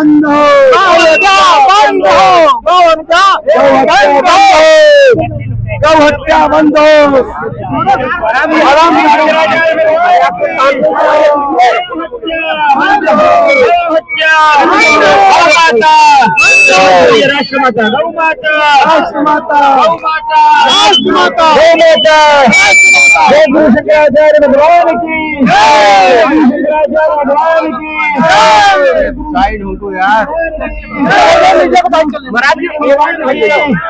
बंद हो, गौ हत्या बंद हो, गौ हत्या गौ हत्या बंद हो। राष्ट्रमाता गौ माता, राष्ट्रमाता राष्ट्रमाता गौ माता, जय गुरु शंकराचार्य भगवान की जय, शंकराचार्य भगवान की जय। साइड हो तो यार,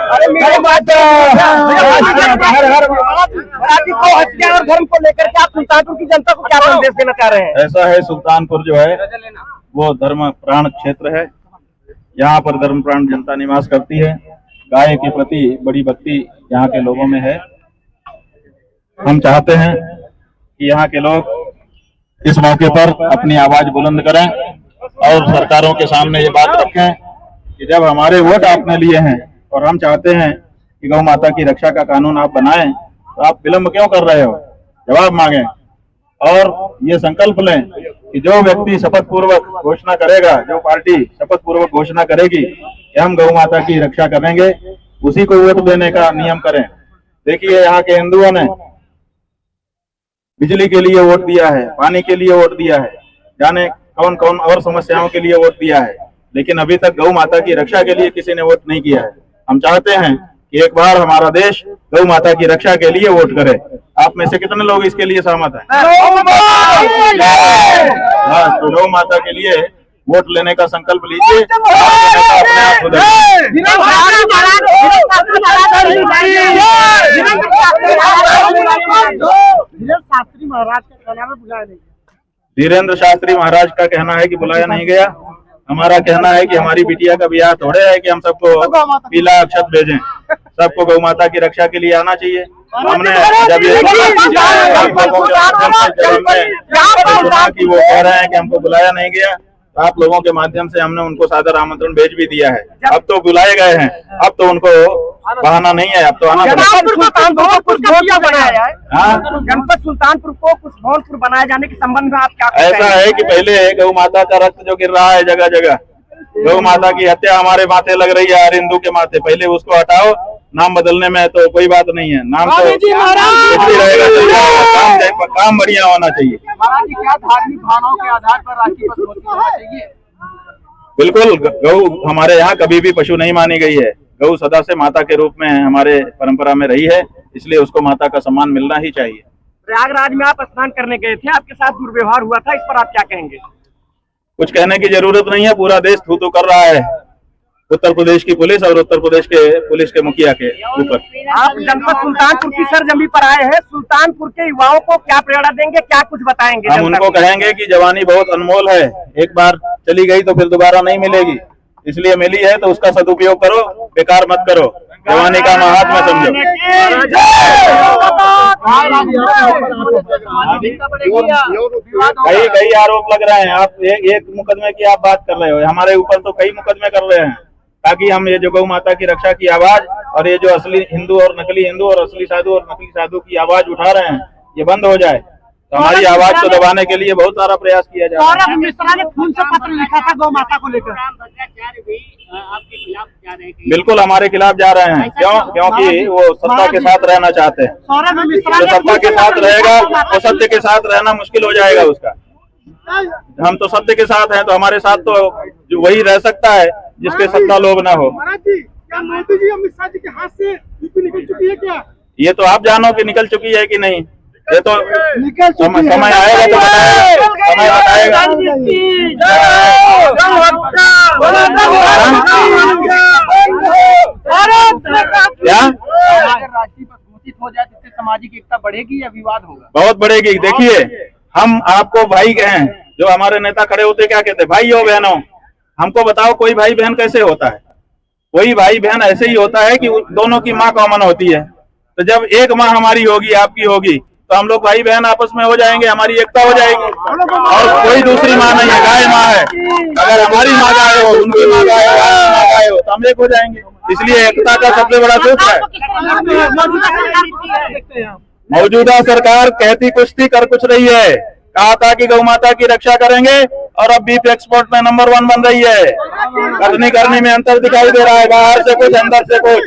अरे गौ माता, हर हर गौ हत्या और धर्म को लेकर के आप सुल्तानपुर की जनता को क्या संदेश देना चाह रहे हैं? ऐसा है, सुल्तानपुर जो है वो धर्म प्राण क्षेत्र है। यहाँ पर धर्म प्राण जनता निवास करती है। गाय के प्रति बड़ी भक्ति यहाँ के लोगों में है। हम चाहते हैं कि यहाँ के लोग इस मौके पर अपनी आवाज बुलंद करें और सरकारों के सामने ये बात रखें कि जब हमारे वोट आपने लिए हैं और हम चाहते हैं कि गौ माता की रक्षा का कानून आप बनाएं, तो आप विलंब क्यों कर रहे हो? जवाब मांगे और ये संकल्प लें कि जो व्यक्ति शपथ पूर्वक घोषणा करेगा, जो पार्टी शपथ पूर्वक घोषणा करेगी कि हम गौ माता की रक्षा करेंगे, उसी को वोट देने का नियम करें। देखिए, यहाँ के हिंदुओं ने बिजली के लिए वोट दिया है, पानी के लिए वोट दिया है, जाने कौन कौन और समस्याओं के लिए वोट दिया है, लेकिन अभी तक गौ माता की रक्षा के लिए किसी ने वोट नहीं किया है। हम चाहते हैं कि एक बार हमारा देश गौ माता की रक्षा के लिए वोट करे। आप में से कितने लोग इसके लिए सहमत हैं? हाँ, तो गौ माता के लिए वोट लेने का संकल्प लीजिए। अपने आप शास्त्री महाराज का कहना बुलाया नहीं, धीरेन्द्र शास्त्री महाराज का कहना है कि बुलाया नहीं गया। हमारा कहना है कि हमारी बिटिया का ब्याह थोड़े है कि हम सबको पीला अक्षत भेजें। सबको गौ माता की रक्षा के लिए आना चाहिए। हमने जब ये सुना कि वो कह रहे हैं कि हमको बुलाया नहीं गया, तो आप लोगों के माध्यम से हमने उनको सादर आमंत्रण भेज भी दिया है। अब तो बुलाए गए हैं, अब तो उनको बहाना नहीं है, अब तो आना पड़ेगा। जनपद सुल्तानपुर को कुछ भवनपुर बनाए जाने के संबंध में आप क्या कहते हैं? ऐसा है कि पहले गौ माता का रक्त जो गिर रहा है जगह जगह, गौ माता की हत्या हमारे माथे लग रही है, हर हिंदू के माथे, पहले उसको हटाओ। नाम बदलने में तो कोई बात नहीं है, नाम तो रहेगा, काम बढ़िया होना चाहिए। महाराज जी, क्या धार्मिक भावनाओं के आधार पर राखी होना चाहिए? बिल्कुल, गौ हमारे यहाँ कभी भी पशु नहीं मानी गई है। गौ सदा से माता के रूप में हमारे परंपरा में रही है, इसलिए उसको माता का सम्मान मिलना ही चाहिए। प्रयागराज में आप स्नान करने गए थे, आपके साथ दुर्व्यवहार हुआ था, इस पर आप क्या कहेंगे? कुछ कहने की जरूरत नहीं है, पूरा देश थू थू कर रहा है उत्तर प्रदेश की पुलिस और उत्तर प्रदेश के पुलिस के मुखिया के ऊपर। आप जनपद सुल्तानपुर की सरजमी पर आए हैं, सुल्तानपुर के युवाओं को क्या प्रेरणा देंगे, क्या कुछ बताएंगे? हम उनको कहेंगे कि जवानी बहुत अनमोल है, एक बार चली गई तो फिर दोबारा नहीं मिलेगी, इसलिए मिली है तो उसका सदुपयोग करो, बेकार मत करो, जवानी का महात्म्य समझो। कई आरोप लग रहे हैं, आप एक मुकदमे की आप बात कर रहे हो, हमारे ऊपर तो कई मुकदमे कर रहे हैं, ताकि हम ये जो गौ माता की रक्षा की आवाज और ये जो असली हिंदू और नकली हिंदू और असली साधु और नकली साधु की आवाज उठा रहे हैं, ये बंद हो जाए। तो हमारी आवाज को दबाने के लिए बहुत सारा प्रयास किया जा रहा है। सौरभ मिश्रा ने खून से पत्र लिखा था गौ माता को लेकर, आपके खिलाफ जा रहे हैं? बिल्कुल हमारे खिलाफ जा रहे हैं। क्यों? क्योंकि वो सत्ता के साथ रहना चाहते हैं। सौरभ मिश्रा जो सत्ता के साथ रहेगा वो सत्य के साथ रहना मुश्किल हो जाएगा उसका। हम तो सत्य के साथ हैं, तो हमारे साथ तो जो वही रह सकता है जिसके सत्ता लोभ ना हो। महाराज जी, क्या मोदी जी अमित शाह जी के हाथ से यूपी निकल चुकी है क्या? ये तो आप जानो कि निकल चुकी है कि नहीं, ये तो समय समय आएगा तो बताएगा, समय बताएगा। क्या राष्ट्रीय पर घोषित हो जाए तो इससे सामाजिक एकता बढ़ेगी या विवाद होगा? बहुत बढ़ेगी। देखिए, हम आपको भाई कहें, जो हमारे नेता खड़े होते क्या कहते, भाई हो बहनों, हमको बताओ कोई भाई बहन कैसे होता है? कोई भाई बहन ऐसे ही होता है कि दोनों की माँ कॉमन होती है। तो जब एक माँ हमारी होगी, आपकी होगी, तो हम लोग भाई बहन आपस में हो जाएंगे, हमारी एकता हो जाएगी। और कोई दूसरी माँ नहीं है, गाय माँ है। अगर हमारी माँ गाय हो, उनकी माँ गाय हो, आपकी माँ गाय हो, तो हम एक हो जाएंगे। इसलिए एकता का सबसे बड़ा सूत्र है। मौजूदा सरकार कहती कुछ थी, कर कुछ रही है। कहा था कि गौ माता की रक्षा करेंगे और अब बीफ एक्सपोर्ट में नंबर 1 बन रही है। कटनी करनी में अंतर दिखाई दे रहा है, बाहर से कुछ अंदर से कुछ।